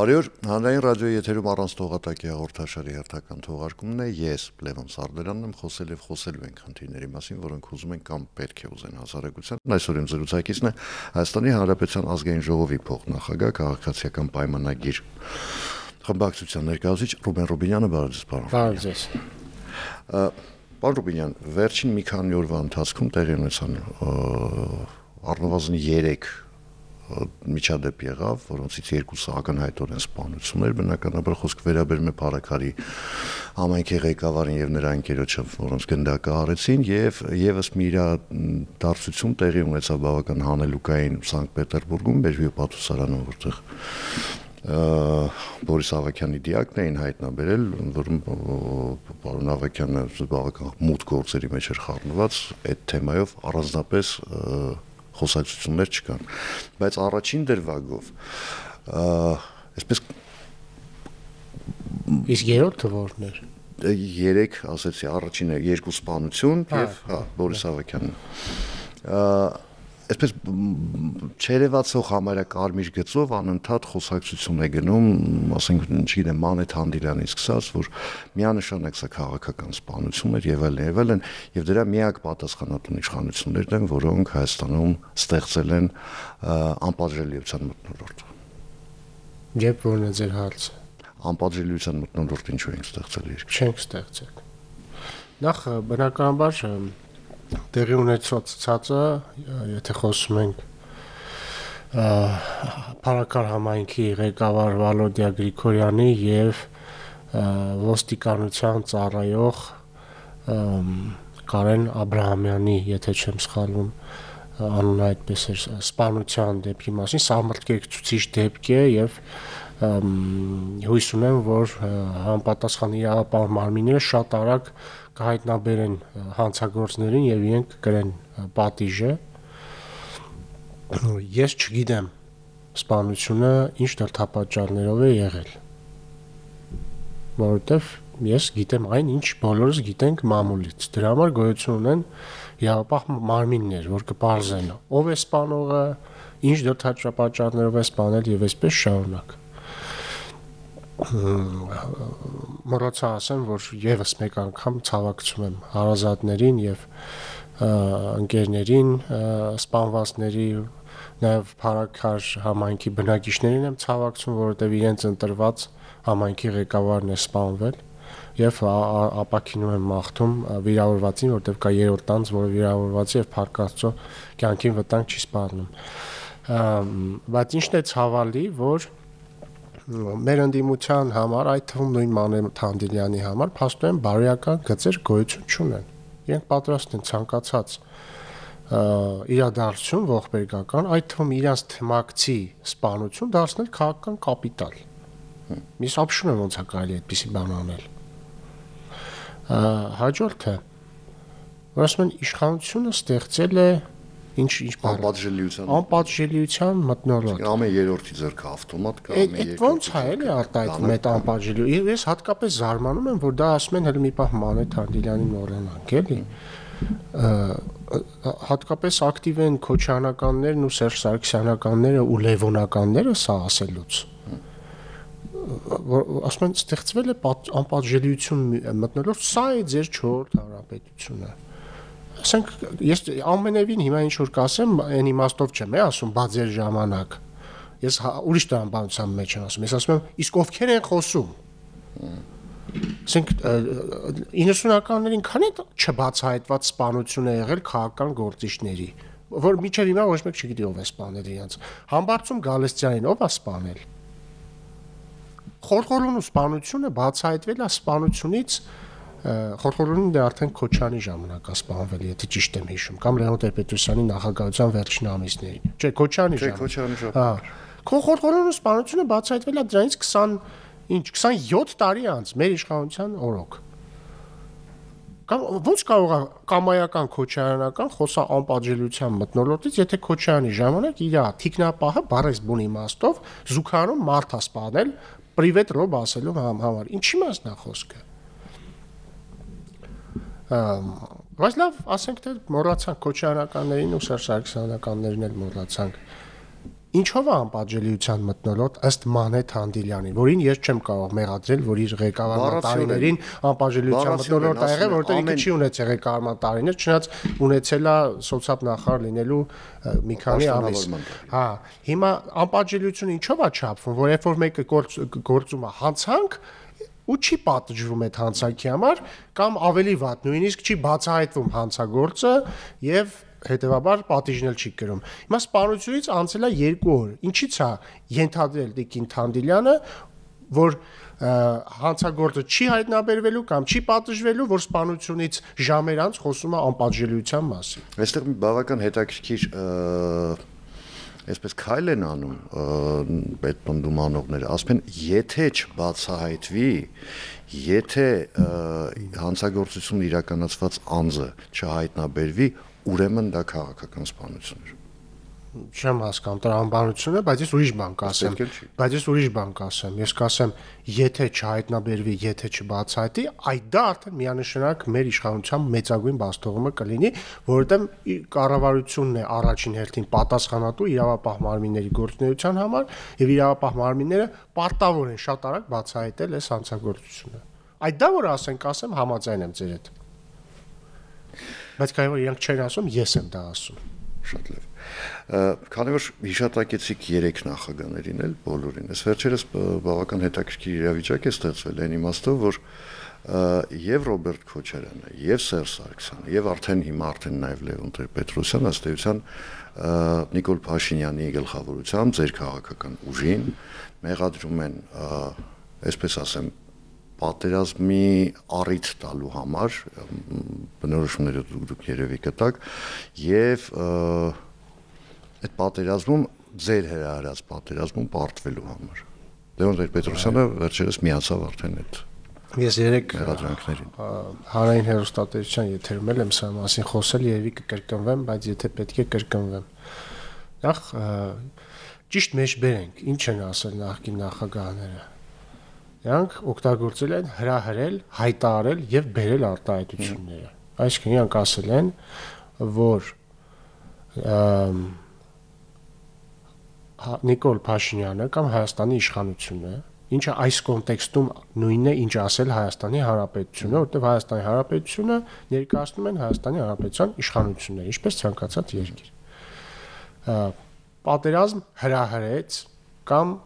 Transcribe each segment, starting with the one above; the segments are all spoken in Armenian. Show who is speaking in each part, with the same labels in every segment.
Speaker 1: Բարի օր, հանրային ռադիոյի եթերում առանց թողատակի հաղորդաշարի հերթական թողարկումն է։ Ես Լևոն Սարդարյանն եմ, խոսել եւ խոսելու ենք խնդիրների մասին, որոնք ուզում են կամ պետք է ուզեն հասարակության։ Այսօր իմ զրուցակիցն է Հայաստանի Հանրապետության ազգային ժողովի փոխնախագահ, քաղաքացիական պայմանագիր խմբակցության ներկայացուցիչ Ռուբեն Ռուբինյանը, բարև ձեզ, պարոն։
Speaker 2: Բարև ձեզ։
Speaker 1: Պարոն Ռուբինյան, վերջին մի քանի օրվա ընթացքում տեղի ունեցան առնվազն 3 միջադեպ եղավ, որոնցից երկուսը ակնհայտորեն սպանություններ, բնականաբար խոսք վերաբերում է Փարաքարի համայնքի ղեկավարին եւ նրա ընկերոջը, որոնց գնդակը արեցին, եւ եւս մի իրադարձություն տեղի ունեցավ բավական հանելուկային Սանկտ Պետերբուրգում, Բերվիու պատուսարանում, որտեղ Բորիս Ավագյանի դիակն էին հայտնաբերել, որում պարոն Ավագյանը բավական մութ գործերի մեջ էր խառնված, այդ թեմայով առանձնապես խոսակցություններ չկան, բայց առաջին դրվագով այսպես
Speaker 2: իսկ երրորդը որն էր
Speaker 1: 3 ասեցի, առաջինը 2 սպանություն եւ Բորիս Ավագյանն այսպես չերևացող համարյա կարմիր գծով անընդհատ խոսակցություն է գնում, ասենք, չգիտեմ, Մանեթ Հանդիլյանից սկսած, որ միանշանակ սա քաղաքական սպանություն էր եւ այլն, եւ դրա միակ պատասխանատուն իշխանություններն են, որոնք Հայաստանում ստեղծել են անպատժելիության մթնոլորտ։
Speaker 2: Երբ որն է ձեր հարցը։
Speaker 1: Անպատժելիության մթնոլորտ ինչու ենք ստեղծել երկրում։
Speaker 2: Չենք ստեղծել։ Նախ բնականաբար տեղի ունեցածը, եթե խոսում ենք Փարաքար համայնքի ղեկավար Վալոդիա Գրիգորյանի եւ ոստիկանության ծառայող Կարեն Աբրահամյանի, եթե չեմ սխալվում, անունը այդպես էր, սպանության դեպքի մասին, սահմռկեցուցիչ դեպք է եւ հույս ունեմ, որ համապատասխան իրավապահ մարմինները շատ արագ կհայտնաբերեն հանցագործներին եւ իրենք կրեն պատիժը։ Ես չգիտեմ սպանությունը ինչ դրդապատճառներով է եղել, որովհետեւ ես գիտեմ այն, ինչ բոլորս գիտենք մամուլից։ Դրա համար գոյություն ունեն իրավապահ մարմիններ, որ կպարզեն ով է սպանողը, ինչ դրդապատճառներով է սպանել եւ այսպես շարունակ։ Մոռացա ասեմ, որ եւս մեկ անգամ ցավակցում եմ հարազատներին եւ ընկերներին, սպանվածների, նաեւ Փարաքար համայնքի բնակիչներին եմ ցավակցում, որովհետեւ իրենց ընտրված համայնքի ղեկավարն է սպանվել եւ ապակինում եմ մաղթում վիրավորվածին, որովհետեւ կա երրորդ տանձ, որը վիրավորված է եւ փառքաստծո կյանքին վտանգ չի սպառնում։ Բայց ինչն է ցավալի, որ մեր ընդդիմության համար, այդ թվում նույն Մանեթ Հանդիլյանի համար, փաստորեն բարոյական գծեր գոյություն չունեն։ Իրենք պատրաստ են ցանկացած իրադարձություն ողբերգական, այդ թվում իրանց թմակցի սպանություն դարձնել քաղաքական կապիտալ։ Ես ապշում եմ ոնց է կարելի այդպիսի բան անել։ Հաջորդը, որ ասում են իշխանությունը ստեղծել է ինչ անպատժելիության մթնոլորտ։
Speaker 1: Ամեն երրորդի ձեռքը ավտոմատ կա,
Speaker 2: ամեն երկրորդի։ Ոնց է էլի արտահայտվում այդ անպատժելիությունը։ Ես հատկապես զարմանում եմ, որ դա ասում են հələ մի պահ Մանեթ Հանդիլյանին մոռանանք, էլի։ Հատկապես ակտիվ են Քոչարյանականներն ու Սերժ Սարգսյանականները ու Լևոնականները սա ասելուց։ Ասում են ստեղծվել է անպատժելիություն մթնոլորտ, սա է ձեր 4-րդ հանրապետությունը։ Ասենք ես ամենևին հիմա ինչ որ կասեմ, այն իմաստով չեմ ասում, բա ձեր ժամանակ։ Ես ուրիշ տրամաբանության մեջ եմ ասում, ես ասում եմ, իսկ ովքեր են խոսում։ Ասենք 90-ականներին քանի չբացահայտված սպանություն է եղել քաղաքական գործիչների, որ մինչև հիմա ոչ մեկ չգիտի ով է սպանել իրենց։ Համբարձում Գալստյանին ով է սպանել։ Խորխորոնու սպանությունը բացահայտվել է սպանությունից Խորխորոնին դե արդեն Քոչյանի ժամանակ է սպանվել, եթե ճիշտ եմ հիշում, կամ Լեոն Տեր-Պետրոսյանի նախագահության վերջին ամիսներին։ Չէ, Քոչյանի ժամանակ։ Հա։ Խորխորոնու սպանությունը բացահայտվել է դրանից 27 տարի անց մեր իշխանության օրոք։ Կամ ոնց կարող է կամայական Քոչարյանական խոսա անպատժելիության մթնոլորտից, եթե Քոչյանի ժամանակ իր թիկնապահը բարես բուն իմաստով զուգարանում մարդ է սպանել պրիվետ ռոբ ասելու համար։ Ինչի մասն է խոսքը։ Բայց լավ, ասենք թե մոռացանք Քոչարյանականներին ու Սերժ Սարգսյանականներին էլ մոռացանք։ Ինչով է անպատժելիության մթնոլորտ ըստ Մանե Թանդիլյանի, որին ես չեմ կարող մեղադրել, որ իր ղեկավարման տարիներին անպատժելիության մթնոլորտ ա եղել, որովհետև ինքը չի ունեցել ղեկավարման տարիներ, չնայած ունեցել է սոցիալ-նախարար լինելու մի քանի ամիս։ Հա, հիմա անպատժելիությունը ինչով է չափվում, որ երբ որ մեկը գործում է հանցանք ու չի պատժվում այդ հանցանքի համար, կամ ավելի վատ, նույնիսկ չի բացահայտվում հանցագործը եւ հետեւաբար պատիժն էլ չի կրում։ Հիմա սպանությունից անցել է 2 օր։ Ինչի՞ց է ենթադրել Տիկին Թանդիլյանը, որ հանցագործը չի հայտնաբերվելու կամ չի պատժվելու, որ սպանությունից ժամեր անց խոսում է անպատժելիության մասին։
Speaker 1: Այստեղ մի բավական հետաքրքիր այսպես քայլ են անում պետպնդումանողները, ասում են, եթե չբացահայտվի, եթե հանցագործություն իրականացված անձը չհայտնաբերվի, ուրեմն դա քաղաքական սպանություն է։
Speaker 2: Չեմ հասկանում տրամաբանությունը, բայց ես ուրիշ բան կասեմ։ Ես կասեմ, եթե չհայտնաբերվի, եթե չբացահայտի, այդ դա արդեն միանշանակ մեր իշխանության մեծագույն բաստողումը կլինի, որովհետև կառավարությունն է առաջին հերթին պատասխանատու իրավապահ մարմինների գործունեության համար, եւ իրավապահ մարմինները պարտավոր են շատ արագ բացահայտել այս հանցագործությունը։ Այդ դա որ ասեմ, համաձայն եմ ձեր հետ։ Բայց քանի որ իրանք չեն ասում, ես եմ դա ասում։
Speaker 1: Շատ լավ։ Քանի որ հիշատակեցիք 3 նախագաներին էլ բոլորին, այս վերջերս բավական հետաքրքիր իրավիճակ է ստեղծվել այն իմաստով, որ եւ Ռոբերտ Քոչարյանը, եւ Սերժ Սարգսյանը, եւ հիմա նաեւ Լևոն Տեր-Պետրոսյանը ըստ էության Նիկոլ Փաշինյանի գլխավորությամբ ձեր քաղաքական ուժին մեղադրում են, այսպես ասեմ, պատերազմի առիթ տալու համար բնորոշումները դուք երևի կտակ եւ այդ պատերազմում ձեր հրահրած պատերազմում պարտվելու համար Լևոն Տեր-Պետրոսյանը վերջերս միացավ արդեն այդ
Speaker 2: ես 3
Speaker 1: հրադրանքներին
Speaker 2: հանրային հեռուստատեսության եթերում եմ սա մասին խոսել երևի կկրկնվեմ, բայց եթե պետք է կրկնվեմ նախ ճիշտ մեջ բերենք ինչ են ասել նախկին նախագահները Նրանք օգտագործել են հրահրել, հայտարարել եւ բերել արտահայտությունները։ Այսինքն իրանք ասել են, որ Նիկոլ Փաշինյանը կամ Հայաստանի իշխանությունը, ինչը այս կոնտեքստում նույնն է, ինչ ասել Հայաստանի Հանրապետությունը, որտեղ Հայաստանի Հանրապետությունը ներկայացնում են Հայաստանի Հանրապետության իշխանությունները, ինչպես ցանկացած երկիր։ Պատերազմ հրահրեց կամ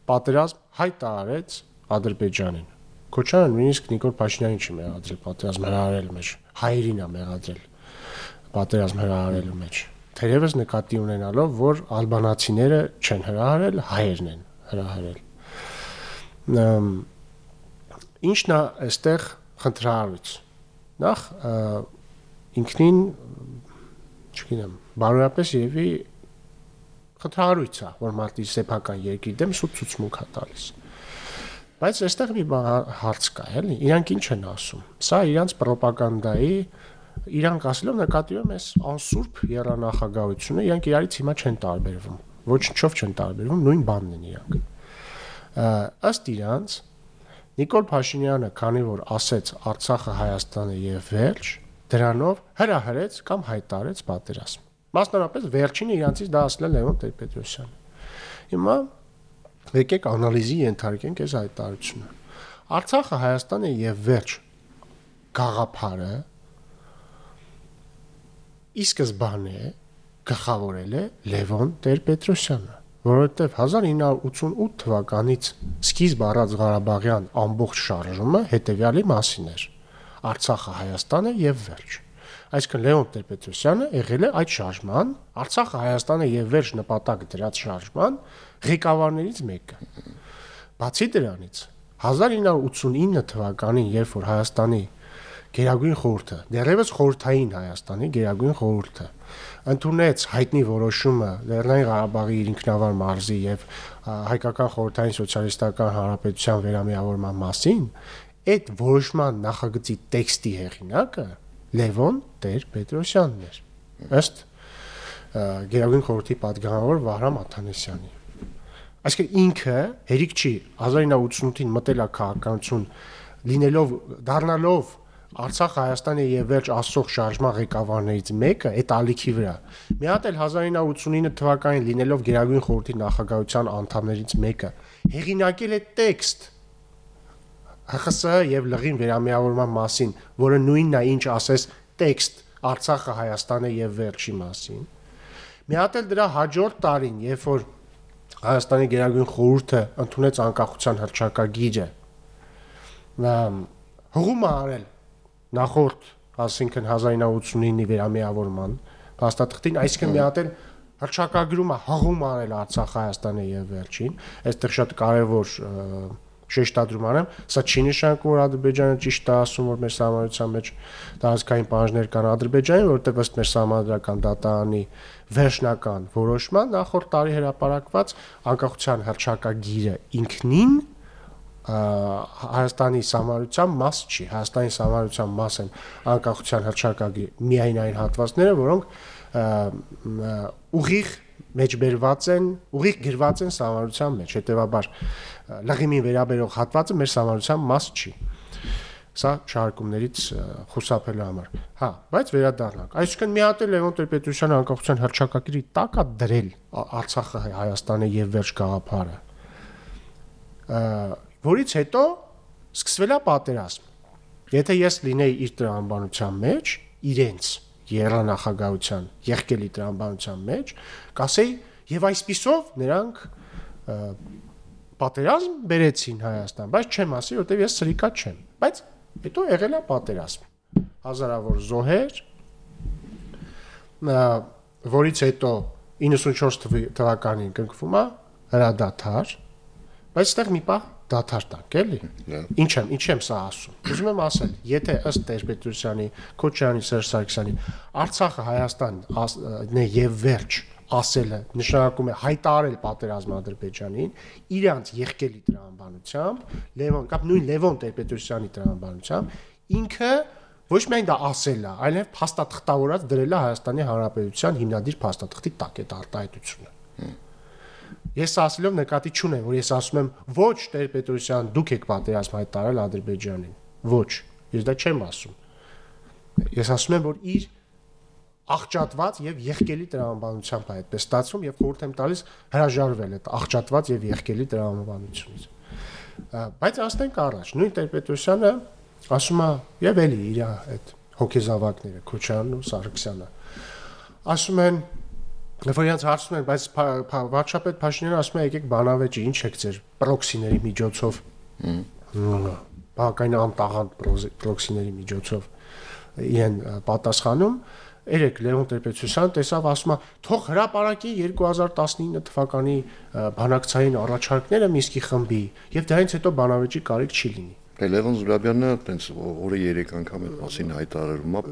Speaker 2: պատերազմ հայտարարեց Ադրբեջանին։ Քոչարյանը նույնիսկ Նիկոլ Փաշինյանին չի մեղադրել պատերազմ հրահրելու մեջ, հայերին է մեղադրել պատերազմ հրահրելու մեջ։ Թերևս նկատի ունենալով, որ ալբանացիները չեն հրահրել, հայերն են հրահրել։ Ինչն է այստեղ խնդրահարույց։ Նախ ինքնին, չգիտեմ, բարոյապես երևի խնդրահարույց է, որ մարդի սեփական երկրի դեմ սուտ ցուցմունք է տալիս։ Բայց այստեղ մի հարց կա, էլի, իրանք ինչ են ասում։ Սա իրանք ռոպագանդայի, իրանք ասելով նկատի ունեմ այս անսուրբ երանախագահությունը, իրանք իրարից հիմա չեն տարբերվում։ Ոչնչով չեն տարբերվում, նույն բանն են իրանք։ Ըստ իրանք Նիկոլ Փաշինյանը, քանի որ ասեց Արցախը Հայաստան է եւ վերջ, դրանով հրահրեց կամ հայտարարեց պատերազմ։ Մասնավորապես վերջինը իրանցից դա ասել է Լևոն Տեր-Պետրոսյանը։ Հիմա եկեք անալիզի ենթարկենք այս հայտարարությունը։ Արցախը Հայաստան է եւ վերջ գաղափարը ի սկզբանե գլխավորել է Լևոն Տեր-Պետրոսյանը, որովհետեւ 1988 թվականից սկիզբ առած Ղարաբաղյան ամբողջ շարժումը հետեւյալի մասին էր. Արցախը Հայաստան է եւ վերջ։ Այսինքն Լևոն Տեր-Պետրոսյանը եղել է այդ շարժման, Արցախը Հայաստանը եւ վերջ նպատակ դրած շարժման ղեկավարներից մեկը։ Բացի դրանից 1989 թվականին, երբ որ Հայաստանի Գերագույն խորհուրդը, դեռևս խորհրդային Հայաստանի Գերագույն խորհուրդը ընդունեց հայտնի որոշումը Լեռնային Ղարաբաղի իր ինքնավար մարզի եւ հայկական խորհրդային սոցիալիստական հանրապետության վերամիավորման մասին, այդ որոշման նախագծի տեքստի հեղինակը Լևոն Տեր-Պետրոսյանն էր, ըստ Գերագույն խորհրդի պատգամավոր Վահրամ Աթանեսյանի։ Այսինքն ինքը հերիք չի 1988-ին մտել է քաղաքականություն, դառնալով Արցախ Հայաստանի եւ վերջ ասող շարժման ղեկավարներից մեկը այդ ալիքի վրա։ Մի հատ էլ 1989 թվականին լինելով Գերագույն խորհրդի նախագահության անդամներից մեկը հեղինակել է տեքստ ՀԽՍՀ եւ լղին վերամիավորման մասին, որը նույնն է ինչ ասես տեքստ Արցախը Հայաստանը եւ վերջի մասին։ Մի հատ էլ դրա հաջորդ տարին, երբ որ Հայաստանի Գերագույն խորհուրդը ընդունեց անկախության հռչակագիրը, հողում արել նախորդ, ասինքն 1989-ի վերամիավորման փաստաթղթին, այսինքն մի հատ էլ հռչակագրում է հողում արել Արցախ Հայաստանը եւ վերջին, այստեղ շատ կարեւոր շեշտադրում անեմ, սա չի նշանակում, որ Ադրբեջանը ճիշտ է ասում, որ մեր սահմանության մեջ տարածքային պահանջներ կան Ադրբեջանի, որտեղ ըստ մեր սահմանադրական դատարանի վերջնական որոշման նախորդ տարի հրապարակված անկախության հռչակագիրը ինքնին Հայաստանի սահմանության մաս չի, Հայաստանի սահմանության մաս են անկախության հռչակագրի միայն այն հատվածները, որոնք ուղիղ մեջբերված են, ուղիղ գրված են սահմանության մեջ, հետեւաբար լղիմին վերաբերող հատվածը մեր սահմանության մաս չի։ Սա շարքումներից խուսափելու համար։ Հա, բայց վերադառնանք։ Այսինքն մի հատ է Լևոն Տեր-Պետրոսյանը անկախության հռչակագրի տակ է դրել Արցախը, Հայաստանը եւ վերջ գաղափարը։ Որից հետո սկսվել է պատերազմ։ Եթե ես լինեի իր տրամաբանության մեջ, իրենց երանախագահության, եղկելի տրամաբանության մեջ, կասեի, եւ այսպիսով նրանք պատերազմ բերեցին Հայաստան, բայց չեմ ասի, որտեվ ես սրիկա չեմ։ Բայց հետո եղել է պատերազմ։ Հազարավոր զոհեր, որից հետո 94 թվականին կնքվում է հրադադար, բայց այդտեղ մի պահ դադար տանք, էլի։ Ինչ եմ սա ասում։ Ուզում եմ ասել, եթե ըստ Տեր-Պետրոսյանի, Քոչարյանի, Սերժ Սարգսյանի Արցախը Հայաստանն է եւ վերջ ասելը նշանակում է հայտարարել պատերազմ Ադրբեջանին, իրանց եղկելի տրամաբանությամբ, նույն Լևոն Տեր-Պետրոսյանի տրամաբանությամբ, ինքը ոչ միայն դա ասել է, այլև փաստաթղթավորած դրել է Հայաստանի Հանրապետության հիմնադիր փաստաթղթի տակ այդ արտահայտությունը։ Ես ասելով նկատի չունեմ, որ ես ասում եմ ոչ Տեր-Պետրոսյան, դուք եք պատերազմ հայտարարել Ադրբեջանին։ Ոչ, ես դա չեմ ասում։ Ես ասում եմ, որ իր աղճատված եւ եղկելի տրամաբանությամբ է այդպես ստացվում եւ խորհուրդ եմ տալիս հրաժարվել այդ աղճատված եւ եղկելի տրամաբանությունից։ Բայց ասենք առաջ, նույն Տեր-Պետրոսյանը ասում է եւ էլի իր այդ հոգեզավակները Քոչարյանն ու Սարգսյանը ասում են, որ իրենց հարցում են, բայց վարչապետ Փաշինյանը ասում է եկեք բանավեճի, ինչ եք ձեր պրոքսիների միջոցով բակային անտաղանդ պրոքսիների միջոցով իրեն պատասխանում Երեք Լևոն Տեր-Պետրոսյանը տեսավ ասում է թող հրապարակի 2019 թվականի բանակցային առաջարկները Մինսկի խմբի եւ դրանից հետո բանավեճի կարիք չի լինի։
Speaker 1: Լևոն Զուրաբյանը տենց օրը 3 անգամ այդ մասին հայտարարում է,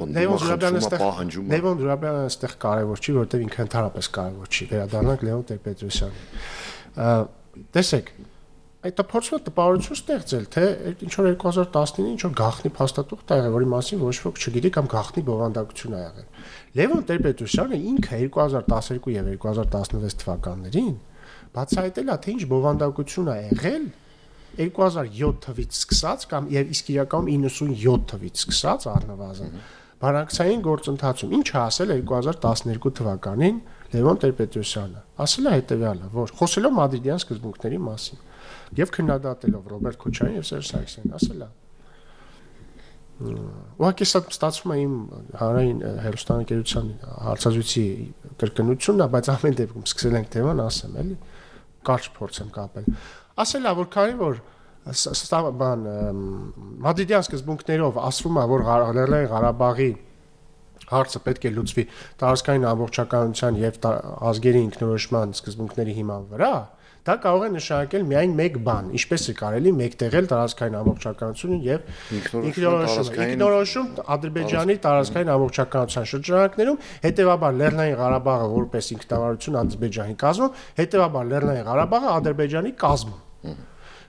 Speaker 1: պահանջում է։
Speaker 2: Լևոն Զուրաբյանը այստեղ կարևոր չի, որովհետեւ ինքը ընդհանրապես կարևոր չի։ Վերադառնանք Լևոն Տեր-Պետրոսյանին։ Տեսեք, այդ փորձում է տպավորություն ստեղծել, թե ինչ որ 2019-ին ինչ որ գաղտնի փաստաթուղթ ա եղել, որի մասին ոչ ոք չգիտի կամ գաղտնի բովանդակություն ա եղել։ Լևոն Տեր-Պետրոսյանը ինքը 2012 եւ 2016 թվականներին բացահայտել է, թե ինչ բովանդակություն ա եղել 2007 թվականից սկսած կամ եւ իսկ իրականում 97 թվականից սկսած առնվազն բանակցային գործընթացում ինչ է ասել 2012 թվականին Լևոն Տեր-Պետրոսյանը։ Ասել է հետեւյալը, որ խոսելով մադրիդյան սկզբունքների մասին եւ քննադատելով Ռոբերտ Քոչարյանին եւ Սերժ Սարգսյանին, ասել է. Ուղղակի սա ստացվում է իմ հանրային հերոստանգերության հարցազրույցի կրկնությունն է, բայց ամեն դեպքում սկսել ենք թեման, ասեմ, էլի կարճ փորձեմ կապել։ Ասել է, որ քանի որ մադրիդյան սկզբունքներով ասվում է, որ Լեռնային Ղարաբաղի հարցը պետք է լուծվի տարածքային ամբողջականության եւ ազգերի ինքնորոշման սկզբունքների հիման վրա, դա կարող է նշանակել միայն մեկ բան, ինչպես է կարելի մեկտեղել տարածքային ամբողջականությունը եւ ինքնորոշում Ադրբեջանի տարածքային ամբողջականության շրջանակներում, հետեւաբար Լեռնային Ղարաբաղը որպես ինքնավարություն Ադրբեջանի կազմում, հետեւաբար Լեռնային Ղարաբաղը Ադրբեջանի կազմում։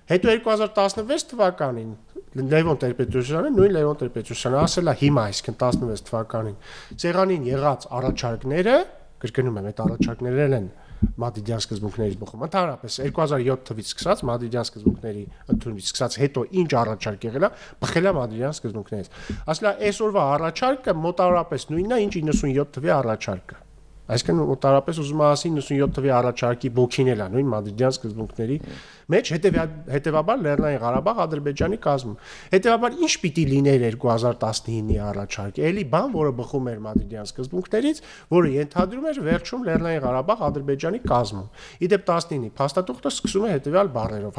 Speaker 2: Հետո 2016 թվականին Լևոն Տեր-Պետրոսյանը, նույն Լևոն Տեր-Պետրոսյանը ասել է հիմա, այսինքն 16 թվականին, ցեղանին եղած առաջարկները, կրկնում եմ, այդ առաջարկներն են Մադրիդյան սկզբունքներից բխում։ Ընդհանրապես 2007 թվականից սկսած Մադրիդյան սկզբունքների ընդունումից սկսած հետո ինչ առաջարկ եղել է, բխել է Մադրիդյան սկզբունքներից։ Ասել է այսօրվա առաջարկը մոտավորապես նույնն է, ինչ 97 թվականի առաջարկը։ Այսինքն մոտավորապես ուզում եմ ասել 97 թվականի առաջարկի ոգին էլ է նույն Մադրիդյան սկզբունքների մեջ հետևաբար Լեռնային Ղարաբաղ Ադրբեջանի կազմում։ Հետևաբար ինչ պիտի լիներ 2019-ի առաջարկը։ Էլի բան, որը բխում էր Մադրիդյան սկզբունքներից, որը ենթադրում էր վերջում Լեռնային Ղարաբաղ Ադրբեջանի կազմում։ Իդեպ 19-ի փաստաթուղթը սկսում է հետևյալ բառերով.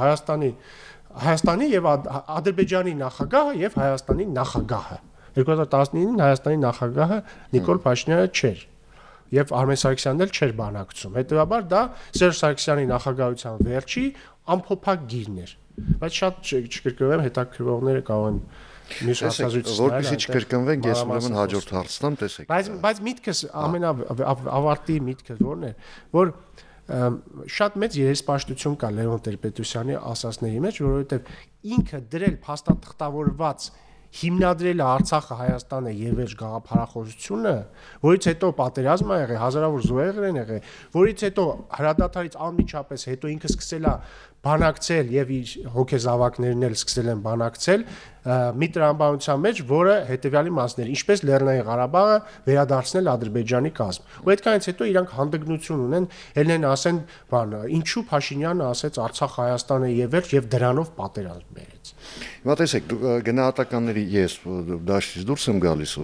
Speaker 2: Հայաստանի եւ Ադրբեջանի նախագահը եւ Հայաստանի նախագահը։ 2019-ին Հայաստանի նախագահը Նիկոլ Փաշինյանը չէր։ Եվ Արմեն Սարգսյանն էլ չէր բանակցում։ Հետևաբար դա Սերժ Սարգսյանի նախագահության վերջի ամփոփակ գիրն էր։ Բայց շատ չկրկնվեմ, հետաքրքրողները կարող են մյուս հարցազրույցներ։
Speaker 1: Որպեսզի չկրկնվենք, ես ուրեմն հաջորդ հարց տամ, տեսեք։
Speaker 2: Բայց միտքս ամենավարտի միտքը որն է, որ շատ մեծ երեսպաշտություն կա Լևոն Տեր-Պետրոսյանի ասածների մեջ, որովհետև ինքը դրել փաստաթղթավորված հիմնադրել է Արցախը, Հայաստանը եւ վերջ գաղափարախոսությունը, որից հետո պատերազմ ա եղել, հազարավոր զոհեր են եղել, որից հետո հրադադարից անմիջապես հետո ինքը սկսել է բանակցել եւ իր հոգեզավակներն էլ սկսել են բանակցել մի տրամաբանության մեջ, որը հետեւյալի մասն էր, ինչպես Լեռնային Ղարաբաղը վերադարձնել Ադրբեջանի կազմ։ Ու այդքանից հետո իրանք հանդգնություն ունեն, ելնեն ասեն, բան, ինչու Փաշինյանը ասեց Արցախ Հայաստանը եւ վերջ եւ դրանով պատերազմ բերեց։
Speaker 1: Հիմա տեսեք, գնահատականների ես դաշտից դուրս եմ գալիս,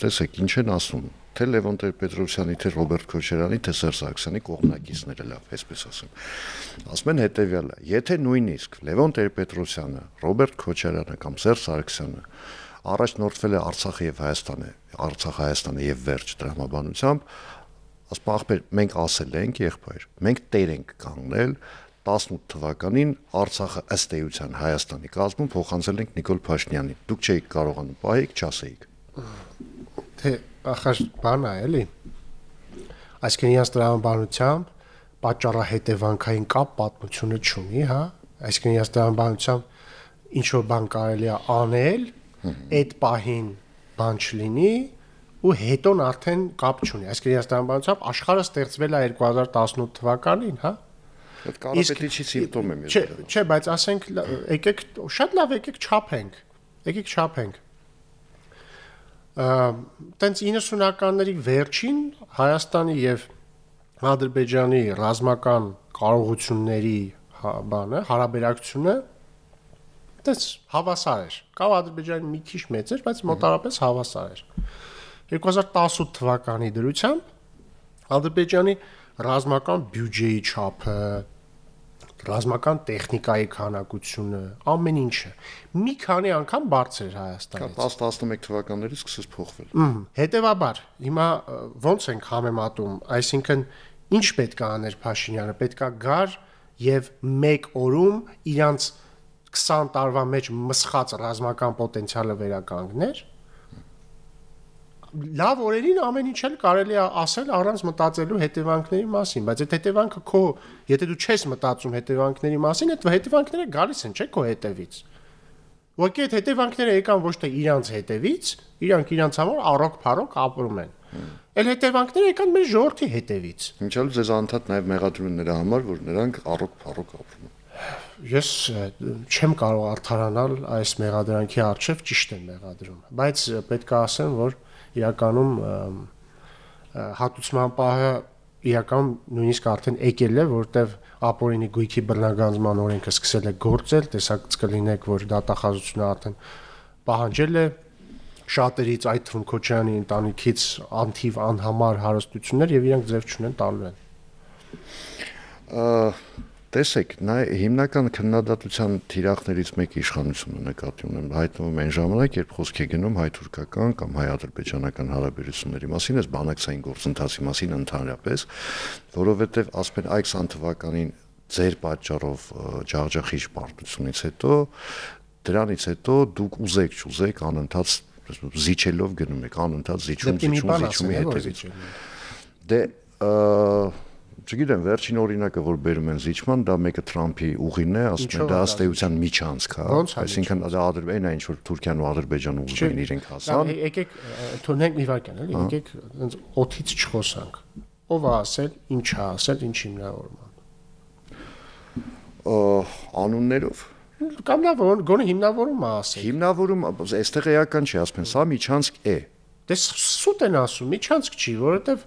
Speaker 1: տեսեք, ինչ են ասում, թե Լևոն Տեր-Պետրոսյանի, թե Ռոբերտ Քոչարյանի, թե Սերժ Սարգսյանի կողմնակիցները, լավ, այսպես ասեմ։ Ասում են հետեւյալը. եթե նույնիսկ Լևոն Տեր-Պետրոսյանը, Ռոբերտ Քոչարյանը կամ Սերժ Սարգսյանը առաջնորդվել է Արցախ-Հայաստանը եւ վերջ տրամաբանությամբ, ասում ախպեր, մենք ասել ենք, եղբայր, մենք տեր ենք կանգնել 18 թվականին Արցախը ըստ էության Հայաստանի կազմում փոխանցել ենք Նիկոլ Փաշինյանին։ Դուք չէիք կարողանում պահեիք, չասեիք։
Speaker 2: Թե ախր բան է, էլի։ Այսինքն իրաց տրամաբանությամբ պատճառահետևանքային կապ պատմությունը չունի, հա։ Այսինքն իրաց տրամաբանությամբ ինչ որ բան կարելի է անել, այդ պահին բան չլինի ու հետոն արդեն կապ չունի։ Այսինքն իրաց տրամաբանությամբ աշխարհը ստեղծվել է 2018 թվականին, հա։
Speaker 1: Այդ կարապետիչի սիմպտոմ եմ ես։
Speaker 2: Չէ, բայց ասենք եկեք շատ լավ եկեք չափենք։ Եկեք չափենք։ Տենց 90-ականների վերջին Հայաստանի եւ Ադրբեջանի ռազմական կարողությունների բանը, հարաբերակցությունը տենց հավասար էր։ Կամ Ադրբեջանի մի քիչ մեծ էր, բայց մոտարապես հավասար էր։ 2018 թվականի դրությամբ Ադրբեջանի ռազմական բյուջեի չափը, ռազմական տեխնիկայի քանակությունը, ամեն ինչը մի քանի անգամ բարձր էր Հայաստանից։
Speaker 1: 10-11 թվականներից սկսեց փոխվել։
Speaker 2: Հետևաբար, հիմա ո՞նց ենք համեմատում, այսինքն ինչ պետք է աներ Փաշինյանը, պետք է գար եւ մեկ օրում իրանց 20 տարվա մեջ մսխած ռազմական պոտենցիալը վերականգներ։ Լավ օրերին ամեն ինչ էլ կարելի է ասել առանց մտածելու հետևանքների մասին, բայց այդ հետևանքը քո, եթե դու չես մտածում հետևանքների մասին, այդ հետևանքները գալիս են, չէ՞ քո հետևից։ Ուղղակի այդ հետևանքները եկան ոչ թե իրանց հետևից, իրանք իրանց համար առոք-փառոք ապրում են։ Այդ հետևանքները եկան մեր ժողովրդի հետևից։
Speaker 1: Ինչալ ձեզ անդադ նաև մեղադրում են նրա համար, որ նրանք առոք-փառոք ապրում են։
Speaker 2: Ես չեմ կարող արդարանալ այս մեղադրանքի առջև, ճիշտ եմ մեղադրում, բայց պետք է ասեմ, որ իրականում հատուցման պահը իրական նույնիսկ արդեն եկել է, որտեվ ապօրինի գույքի բռնագանձման օրենքը սկսել է գործել, տեսակ կլինեք, որ դատախազությունը արդեն պահանջել է շատերից, այդ թվում Քոչարյանի ընտանիքից անթիվ անհամար հարստություններ եւ իրանք ձև չունեն տալու են։
Speaker 1: Տեսեք, հիմնական քննադատության թիրախներից մեկը իշխանությունը նկատի ունեմ, հայտնվում այն ժամանակ, երբ խոսք է գնում հայ-թուրքական կամ հայ-ադրբեջանական հարաբերությունների մասին, այս բանակցային գործընթացի մասին ընդհանրապես, որովհետև ասում են այդ 20 թվականին ձեր պատճառով ջախջախիչ պարտությունից հետո, դրանից հետո դուք ուզեք չուզեք անընդհատ զիջելով գնում եք, անընդհատ զիջումի հետևից։ Դե չգիտեմ, վերջին օրինակը, որ բերում են զիջման, դա մեկը Թրամփի ուղին է, ասում են դա ըստ էության միջանցք է, այսինքն դա այն է, ինչ որ Թուրքիան ու Ադրբեջանը ուզում են իրենք հասան։
Speaker 2: Եկեք թողնենք մի վարքան, էլի, եկեք այնց օթից չխոսանք։ ով է ասել, ինչ է ասել, ինչ հիմնավորման։
Speaker 1: Անուններով
Speaker 2: Կամ նա գոնե հիմնավորում է ասել։
Speaker 1: հիմնավորում այստեղ էական չի, ասում են, սա միջանցք է։
Speaker 2: Դե սուտ են ասում, միջանցք չի, որովհետև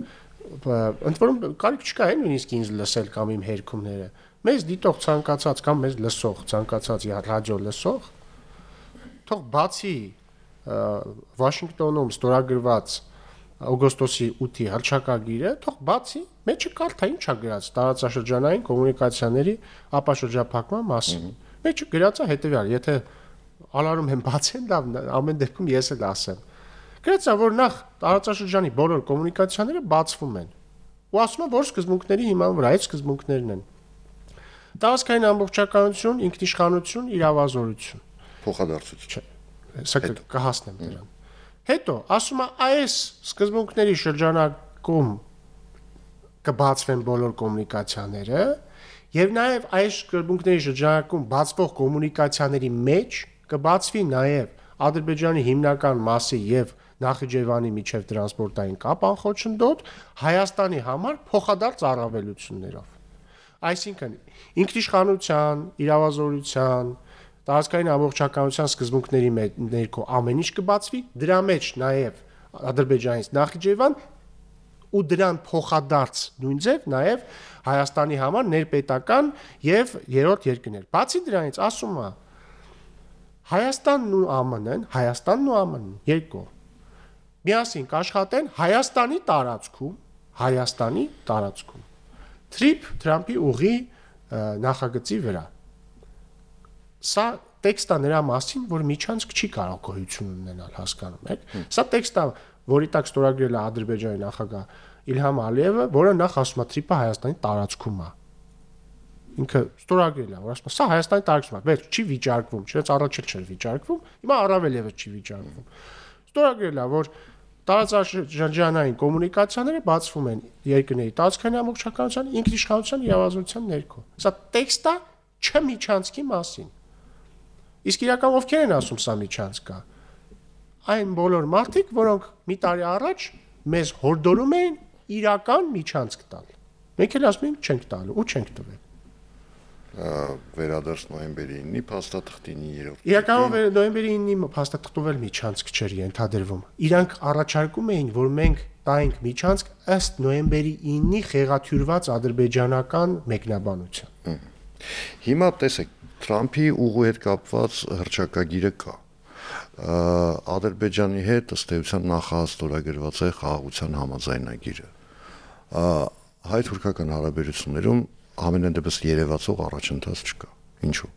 Speaker 2: ընդ որում կարիք չկա այն նույնիսկ ինձ լսել կամ իմ հերքումները։ Մեզ դիտող ցանկացած կամ մեզ լսող ցանկացած ռադիո լսող թող բացի Վաշինգտոնում ստորագրված օգոստոսի 8-ի հռչակագիրը, թող բացի, մեջը կարդա ինչ է գրած տարածաշրջանային կոմունիկացիաների ապաշրջափակման մասին։ Մեջը գրած է հետեւյալ, եթե ալարում եմ բացեմ, լավ, ամեն դեպքում ես էլ ասեմ։ Գրած է, որ նախ տարածաշրջանի բոլոր կոմունիկացիաները բացվում են։ Ու ասում են, որ սկզբունքների հիման վրա այդ սկզբունքներն են։ Տարածքային ամբողջականություն, ինքնիշխանություն, իրավազորություն,
Speaker 1: Փոխադարձություն։
Speaker 2: Սա կհասնեմ դրան։ Հետո ասում է, այս սկզբունքների շրջանակում կբացվեն բոլոր կոմունիկացիաները եւ նաեւ այս սկզբունքների շրջանակում բացվող կոմունիկացիաների մեջ կբացվի նաեւ Ադրբեջանի հիմնական մասի եւ Նախիջևանի միջև տրանսպորտային կապ անխոչնդոտ Հայաստանի համար փոխադարձ առավելություններով։ Այսինքն ինքնիշխանության, իրավազորության, տարածքային ամբողջականության սկզբունքների ներքո ամեն ինչ կբացվի, դրա մեջ նաև Ադրբեջանից Նախիջևան ու դրան փոխադարձ նույն ձև նաև Հայաստանի համար ներպետական եւ երրորդ երկրներ։ Բացի դրանից ասում է Հայաստանն ու ԱՄՆ-ն երկու միասին կաշխատեն Հայաստանի տարածքում Թրամփի ուղի նախագծի վրա։ Սա տեքստը նրա մասին, որ միջանցք չի կարող գոյություն ունենալ, հասկանում եք։ Սա տեքստը, որի տակ ստորագրել է Ադրբեջանի նախագահ Իլհամ Ալիևը, որը նախ ասում է Թրիպը Հայաստանի տարածքում է։ Ինքը ստորագրել է, որ ասում է, սա Հայաստանի տարածքում է, բայց չի վիճարկվում, չէ՞, առաջ չէր վիճարկվում, հիմա առավել եւս չի վիճարկվում։ Ստորագրել է, որ տարածաշրջանային կոմունիկացիաները բացվում են երկրների տարածքային ամբողջականության, ինքնիշխանության իրավազորության ներքո։ Սա տեքստը չմիջանցքի մասին։ Իսկ իրական ովքեր են ասում սա միջանցք է։ Այն բոլոր մարդիկ, որոնք մի տարի առաջ մեզ հորդորում էին իրական միջանցք տալ։ Մենք էլ ասում ենք չենք տալու ու չենք տվել։
Speaker 1: Վերադարձ նոյեմբերի 9-ի փաստաթղթին 3-րդ։
Speaker 2: Իրականում նոյեմբերի 9-ի փաստաթղթով էլ միջանցք չէր ենթադրվում։ Իրանք առաջարկում էին, որ մենք տայինք միջանցք ըստ նոյեմբերի 9-ի խեղաթյուրված ադրբեջանական մեկնաբանության։
Speaker 1: Հիմա տեսեք, Թրամփի ուղու հետ կապված հռչակագիրը կա։ Ադրբեջանի հետ ըստ էության նախաստորագրված է խաղաղության համաձայնագիրը։ Հայ-թուրքական հարաբերություններում ամենայն դեպս երևացող առաջընթաց չկա։ Ինչու՞։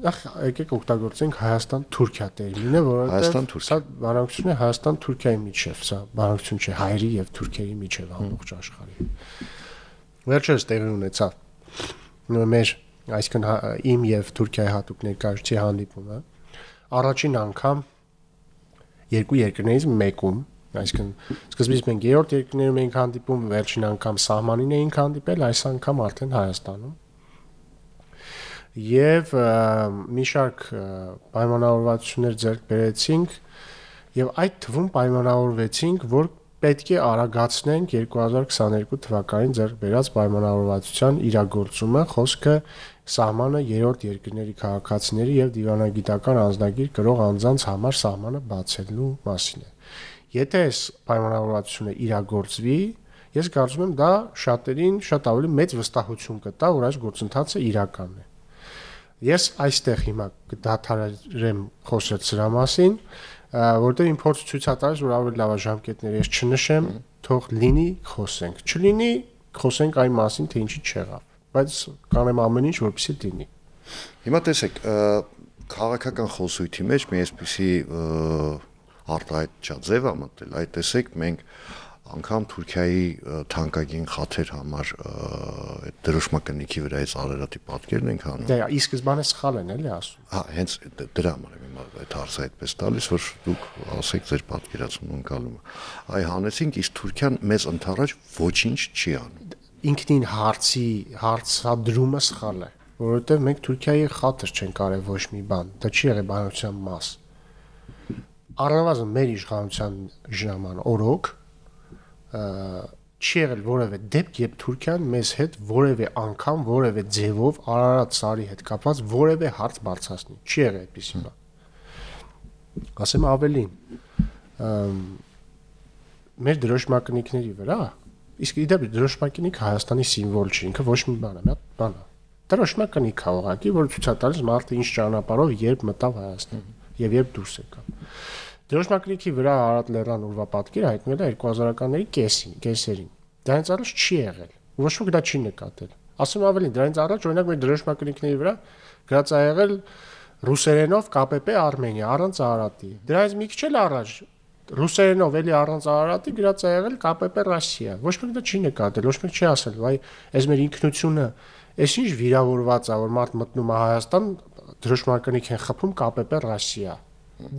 Speaker 2: Նախ եկեք օգտագործենք Հայաստան-Թուրքիա տերմինը, որովհետև սա բանակցություն է Հայաստան-Թուրքիայի միջև, սա բանակցություն չէ հայերի եւ թուրքերի միջև ամբողջ աշխարհի։ Վերջերս տեղի ունեցավ մեր այսինքն իմ եւ Թուրքիայի հատուկ ներկայացուցիչի հանդիպումը առաջին անգամ երկու երկրներից մեկում, այսինքն սկզբից մենք երրորդ երկրներում էինք հանդիպում, վերջին անգամ սահմանին էինք հանդիպել, այս անգամ արդեն Հայաստանում։ Եվ մի շարք պայմանավորվածություններ ձեռք բերեցինք եւ այդ թվում պայմանավորվեցինք, որ պետք է արագացնենք 2022 թվականին ձեռք բերած պայմանավորվածության իրագործումը, խոսքը սահմանը երրորդ երկրների քաղաքացիների եւ դիվանագիտական անձնագիր կրող անձանց համար սահմանը բացելու մասին է։ Եթե այս պայմանավորվածությունը իրագործվի, ես կարծում եմ դա շատերին շատ ավելի մեծ վստահություն կտա, որ այս գործընթացը իրական է։ Ես այստեղ հիմա կդադարեմ խոսել սրա մասին, որտեղ իմ փորձը ցույց է տալիս, որ ավելի լավ է ժամկետները ես չնշեմ, թող լինի խոսենք։ Չլինի, խոսենք այն մասին, թե ինչի չեղավ, բայց կանեմ ամեն ինչ, որպեսզի լինի։
Speaker 1: Հիմա տեսեք, քաղաքական խոսույթի մեջ մի այսպիսի արտահայտչաձև է մտել, այդ տեսեք մենք անգամ Թուրքիայի թանկագին խաթեր համար այդ դրոշմակնիկի վրայից Արարատի պատկերն ենք անում։
Speaker 2: Դե ի սկզբանե սխալ են էլի ասում։
Speaker 1: Հա, հենց դրա համար եմ այդ հարցը այդպես տալիս, որ դուք ասեք ձեր պատկերացումն ընկալումը։ Այ հանեցինք, իսկ Թուրքիան մեզ ընդառաջ ոչինչ չի անում։
Speaker 2: Ինքնին հարցադրումը սխալ է, որովհետև մենք Թուրքիայի խաթր չենք արել ոչ մի բան, դա չի եղել բանության մաս։ Առնվազն մեր իշխանության ժամանակ օրոք չի եղել որևէ դեպք, երբ Թուրքիան մեզ հետ որևէ անգամ որևէ ձևով Արարատ սարի հետ կապված որևէ հարց բարձրացնի։ Չի եղել այդպիսի բան։ Ասեմ ավելին, մեր դրոշմակնիկների վրա, իսկ իդեպ դրոշմակնիկ Հայաստանի սիմվոլ չի, ինքը ոչ մի բան է, մի հատ բան է։ Դրոշմակնիկ է ուղղակի, որը ցույց է տալիս մարդը ինչ ճանապարհով երբ մտավ Հայաստան եւ երբ դուրս եկավ։ Դրոշմակնիկի վրա Արարատ լեռան ուրվապատկերը հայտնվել է 2000-ականների կեսերին։ Դրանից առաջ չի եղել։ Ոչ ոք դա չի նկատել։ Ասում ավելին, դրանից առաջ օրինակ մեր դրոշմակնիկների վրա գրած է եղել ռուսերենով ԿՊՊ Արմենիա առանց Արարատի։ Դրանից մի քիչ էլ առաջ ռուսերենով էլի առանց Արարատի գրած է եղել ԿՊՊ Ռոսիա։ Ոչ մեկ դա չի նկատել, ոչ մեկ չի ասել, վայ, այս մեր ինքնությունը, այս ինչ վիրավորված է, որ մարդ մտնում է Հայաստան, դրոշմակնիկ են խփում ԿՊՊ Ռոսիա։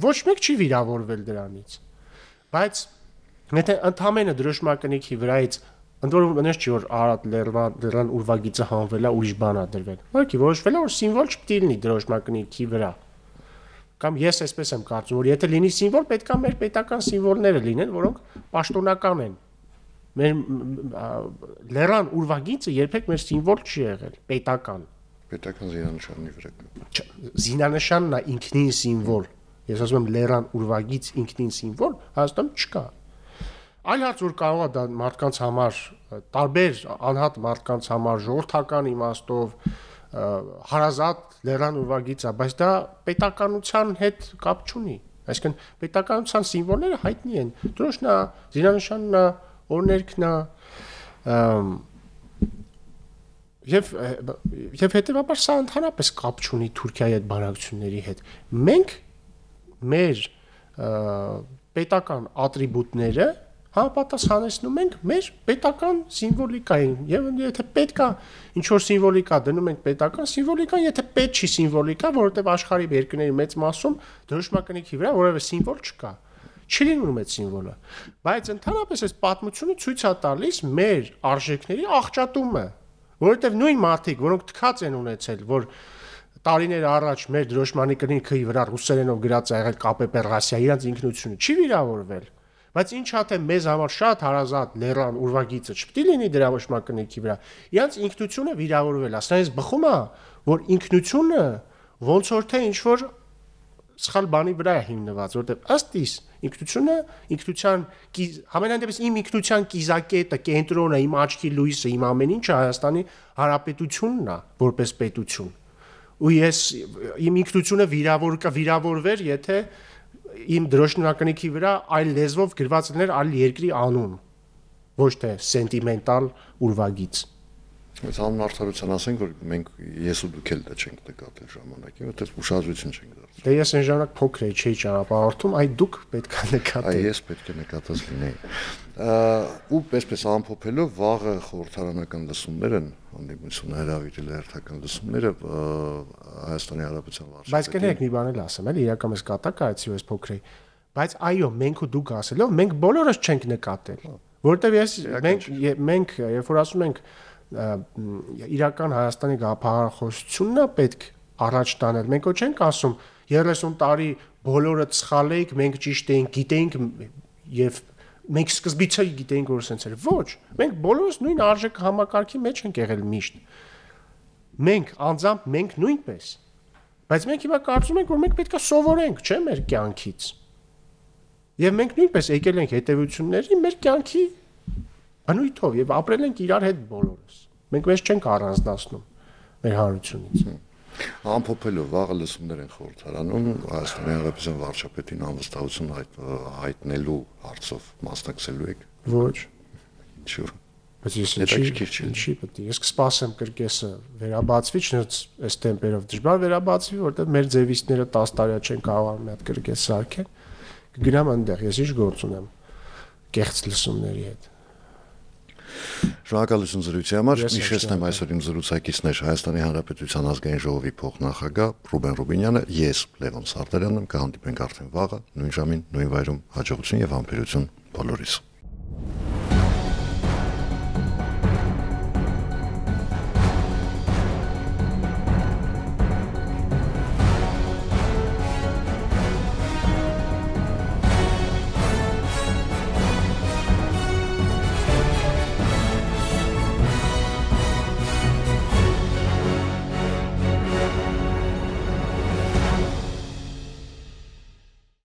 Speaker 2: Ոչ մեկ չի վիրավորվել դրանից։ Բայց եթե ընդամենը դրոշմակնիկի վրայից ընդ որում մնաց չի որ Արարատ լեռան ուրվագիծը հանվել է, ուրիշ բան է դրվել։ Ուղղակի որոշվել է որ սիմվոլ չպետք է լինի դրոշմակնիկի վրա։ Կամ ես այսպես եմ կարծում, որ եթե լինի սիմվոլ, պետք է մեր պետական սիմվոլները լինեն, որոնք պաշտոնական են։ Մեր լեռան ուրվագիծը երբեք մեր սիմվոլ չի եղել, պետական։
Speaker 1: Պետական զինանշանի վրա։
Speaker 2: Զինանշանն է ինքնին սիմվոլ։ Ես ասում եմ լեռան ուրվագիծ ինքնին սիմվոլ Հայաստանում չկա։ Այլ հարց որ կարող է դա մարդկանց համար տարբեր անհատ մարդկանց համար ժողովրդական իմաստով հարազատ լեռան ուրվագիծ է, բայց դա պետականության հետ կապ չունի։ Այսինքն պետականության սիմվոլները հայտնի են։ Դրոշն է, զինանշանն է, օրներքն է, եւ հետեւաբար սա ընդհանրապես կապ չունի Թուրքիայի հետ բանակցությունների հետ։ Մենք մեր պետական ատրիբուտները համապատասխանեցնում ենք մեր պետական սիմվոլիկային եւ եթե պետքա ինչ որ սիմվոլիկա դնում ենք պետական սիմվոլիկան, եթե պետք չի սիմվոլիկա, որովհետեւ աշխարհի երկրների մեծ մասում դրոշմակնիկի վրա որևէ սիմվոլ չկա, չի լինում այդ սիմվոլը, բայց ընդհանրապես այս պատմությունը ցույց է տալիս մեր արժեքների աղճատումը, որովհետեւ նույն մարդիկ, որոնք թքած են ունեցել, որ տարիներ առաջ մեր դրոշմակնիկի վրա ռուսերենով գրած է եղել ԿՊՊ Ռոսիա, իրանց ինքնությունը չի վիրավորվել։ Բայց ինչ հատ է մեզ համար շատ հարազատ լեռան ուրվագիծը չպետք է լինի դրոշմակնիկի վրա։ Իրանց ինքնությունը վիրավորվել է։ Սրանից բխում է, որ ինքնությունը ոնց որ թե ինչ որ սխալ բանի վրա է հիմնված, որովհետև ըստ իս ինքնությունը ինքնության համենայն դեպս իմ ինքնության կիզակետը, կենտրոնը, իմ աչքի լույսը, իմ ամեն ինչը Հայաստանի Հանրապետությունն է, որպես պետություն։ Ու ես իմ ինքնությունը վիրավորվեր, եթե իմ դրոշմակնիկի վրա այլ լեզվով գրված լիներ այլ երկրի անուն, ոչ թե սենտիմենտալ ուրվագիծ։
Speaker 1: Այս անմարդարության ասենք, որ մենք ես ու դուք էլ դա չենք նկատել ժամանակին, որտեղ ուշադրություն չենք դարձրել։
Speaker 2: Դե ես այն ժամանակ փոքր էի, չէի ճանապարհորդում, այ դուք պետք է նկատել։
Speaker 1: Այ ես պետք է նկատած լինեի։ Ու պես ամփոփելով վաղը խորհրդարանական լսումներ են, հանդիպությունը հրավիրել է հերթական լսումները Հայաստանի Հանրապետության վարչապետին։ Բայց
Speaker 2: կներեք մի բան էլ ասեմ, էլի իրական ես կատակ այցի ես փոքր էի։ Բայց այո, մենք ու դուք ասելով, մենք բոլորս չենք նկատել, որովհետև մենք երբ որ ասում ենք իրական Հայաստանի գաղափարախոսությունն է պետք առաջ տանել։ Մենք ոչ չենք ասում 30 տարի բոլորը սխալ էինք, մենք ճիշտ էինք, գիտեինք եւ մենք սկզբից էլ գիտեինք որ սենց էր։ Ոչ, մենք բոլորս նույն արժեք համակարգի մեջ ենք եղել միշտ։ Մենք անձամբ մենք նույնպես։ Բայց մենք հիմա կարծում ենք որ մենք պետք է սովորենք, չէ՞ մեր կյանքից։ Եվ մենք նույնպես եկել ենք հետևությունների մեր կյանքի բնույթով եւ ապրել ենք իրար հետ բոլորս։ Մենք մեզ չենք առանձնացնում մեր հանրությունից։
Speaker 1: Ամփոփելով վաղը լսումներ են խորհրդարանում Հայաստանի Հանրապետության վարչապետին անվստահություն հայտնելու հարցով մասնակցելու եք։
Speaker 2: Ոչ։
Speaker 1: Ինչու՞։
Speaker 2: Բայց ինչի՞ պետք է։ Ես կսպասեմ կրկեսը վերաբացվի, չնայած այս տեմպերով դժվար վերաբացվի, որովհետեւ մեր ձևիստները 10 տարի չեն կարողանում մի հատ կրկես սարքել։ Կգնամ այնտեղ, ես ինչ գործ ունեմ կեղծ լսումների հետ։
Speaker 1: Շնորհակալություն զրույցի համար։ Հիշեցնեմ այսօր իմ զրուցակիցն էր Հայաստանի Հանրապետության ազգային ժողովի փոխնախագահ Ռուբեն Ռուբինյանը, ես Լևոն Սարտարյանն եմ, կհանդիպենք արդեն վաղը, նույն ժամին, նույն վայրում, հաջողություն եւ համբերություն բոլորիս։